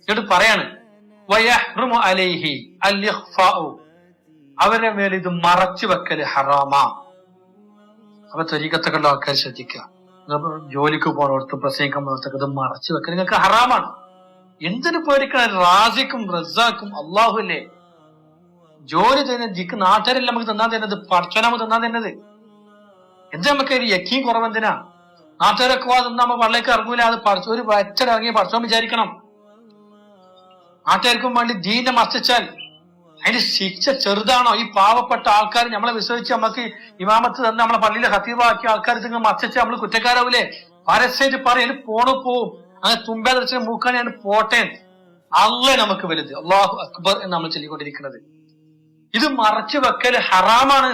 എന്നിട്ട് പറയാണ് വയഹ്റുമു അലൈഹി അൽ ഇഖ്ഫാഉ, അവരുടെ മേൽ ഇത് മറച്ചു വെക്കല് ഹറാമാ. അപ്പൊ ത്വരീഖത്തുള്ള ആൾക്കാർ ശ്രദ്ധിക്കുക, ജോലിക്ക് പോണോടത്തും പ്രസംഗിക്കാൻ പോണോടത്തൊക്കെ ഇത് മറച്ചു വെക്കൽ നിങ്ങൾക്ക് ഹറാമാണ്. എന്തിനു പേടിക്കണം? റാസിക്കും റസാക്കും അള്ളാഹു അല്ലേ. ജോലി തന്നെ ജിക്ക് നാട്ടുകാരല്ല നമുക്ക് തിന്നാൻ തരുന്നത്, പടച്ചോനാമ തിന്നാൻ തരുന്നത്. എന്താ നമുക്ക് ഒരു യക്കീം കുറവെന്തിനാ? നാട്ടുകാരൊക്കെ തിന്നാ നമ്മ പള്ളിക്ക് ഇറങ്ങൂല, അത് ഒരു വച്ചടിറങ്ങിയ പടച്ചോൻ വിചാരിക്കണം. നാട്ടുകാർക്കും വേണ്ടി ദീനെ മസ്തിച്ചാൽ അതിന്റെ ശിക്ഷ ചെറുതാണോ? ഈ പാവപ്പെട്ട ആൾക്കാർ നമ്മളെ വിശ്വസിച്ച് നമുക്ക് ഇമാമത്ത് തന്നെ നമ്മളെ പള്ളിയിലെ ഖതീബാക്കിയ ആൾക്കാർ നിങ്ങൾ മസ്തിച്ച് നമ്മൾ കുറ്റക്കാരാവൂലേ? പരസ്യമായിട്ട് പറയും പോവും, അങ്ങനെ തുമ്പാ ദർശന മൂക്കാൻ ഞാൻ പോട്ടെ. അള്ളേ നമുക്ക് വലുത്, അള്ളാഹു അക്ബർ എന്ന് നമ്മൾ ചൊല്ലിക്കൊണ്ടിരിക്കുന്നത്. ഇത് മറച്ചു വെക്കല് ഹറാമാണ്.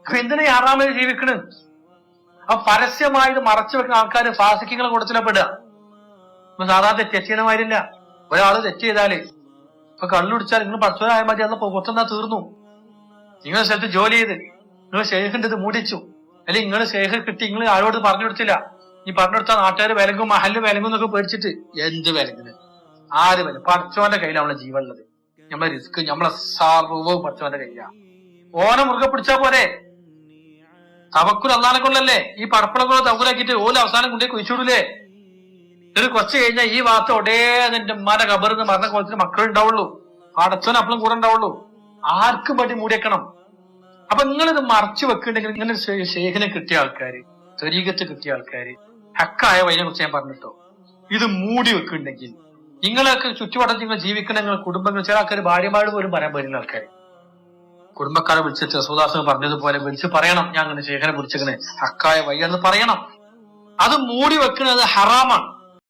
അപ്പൊ എന്തിനാ ഈ ഹറാമിൽ ജീവിക്കണ്? അപ്പൊ പരസ്യമായത് മറച്ചു വെക്കുന്ന ആൾക്കാർ ഫാസിക്കുകളെ കൊടുത്തിലപ്പെടുക. ഇപ്പൊ സാധാരണ തെറ്റീനമാരില്ല. ഒരാള് തെറ്റ് ചെയ്താല് ഇപ്പൊ കള്ളുടിച്ചാൽ നിങ്ങൾ പടച്ചോനായ മതി, അന്ന് പുറത്തെന്നാ തീർന്നു. നിങ്ങൾ സ്ഥലത്ത് ജോലി ചെയ്ത് നിങ്ങൾ ഷെയ്ഖിന്റെ ഇത് മൂടിച്ചു, അല്ലെങ്കിൽ നിങ്ങൾ ഷെയ്ഖ് കിട്ടി, നിങ്ങൾ ആരോട് പറഞ്ഞു കൊടുത്തില്ല. ഈ പറഞ്ഞു കൊടുത്താൽ നാട്ടുകാർ വിലങ്ങും മഹല് വിലങ്ങും എന്നൊക്കെ പേടിച്ചിട്ട് എന്ത് വിലങ്ങിന്? ആര് വില? പടച്ചോന്റെ കയ്യിലാണ് നമ്മളെ ജീവൻ ഉള്ളത്. നമ്മളെ റിസ്ക്, നമ്മളെ സർവ്വവും പടച്ചോന്റെ കയ്യിലാണ്. ഓനെ മുറുകെ പിടിച്ചാ പോരെ. തവക്കുൽ അള്ളാനെ കൊണ്ടല്ലേ. ഈ പടപ്പളങ്ങളോ തവക്കുലാക്കിയിട്ട് ഓല അവസാനം കൊണ്ടേ കുഴിച്ചുവിടൂലേ? ഒരു കുറച്ച് കഴിഞ്ഞാൽ ഈ ഭാഗത്ത് ഒടേ അതിന്റെ ഉമ്മാന്റെ കബറിന്ന് മരണ കോലത്തിന് മക്കളുണ്ടാവുള്ളൂ, പടച്ചോൻ അപ്പളും കൂടെ ഉണ്ടാവുള്ളൂ. ആർക്കും വേണ്ടി മൂടിയേക്കണം. അപ്പൊ നിങ്ങളിത് മറച്ചു വെക്കുന്നുണ്ടെങ്കിൽ ഇങ്ങനെ ഷെയ്ഖിനെ കിട്ടിയ ആൾക്കാര്, ത്വരീഖത്ത് കിട്ടിയ ആൾക്കാര്, ഹക്കായ വൈനെ കുറിച്ച് ഞാൻ പറഞ്ഞിട്ടോ, ഇത് മൂടി വെക്കുന്നുണ്ടെങ്കിൽ നിങ്ങളൊക്കെ ചുറ്റുവട്ടത്തിൽ നിങ്ങൾ ജീവിക്കുന്ന നിങ്ങൾ കുടുംബങ്ങൾ, ചില ആൾക്കാർ ഭാര്യമാരോട് പോലും പറയാൻ പറ്റുന്ന ആൾക്കാർ, കുടുംബക്കാരെ വിളിച്ചിട്ട് റസൂലുള്ളാഹി പറഞ്ഞതുപോലെ വിളിച്ച് പറയണം, ഞാൻ അങ്ങനെ ഷെയ്ഖിനെ വിളിച്ചിങ്ങനെ ഹക്കായ വൈ എന്ന് പറയണം. അത് മൂടി വെക്കുന്നത് ഹറാമാണ്.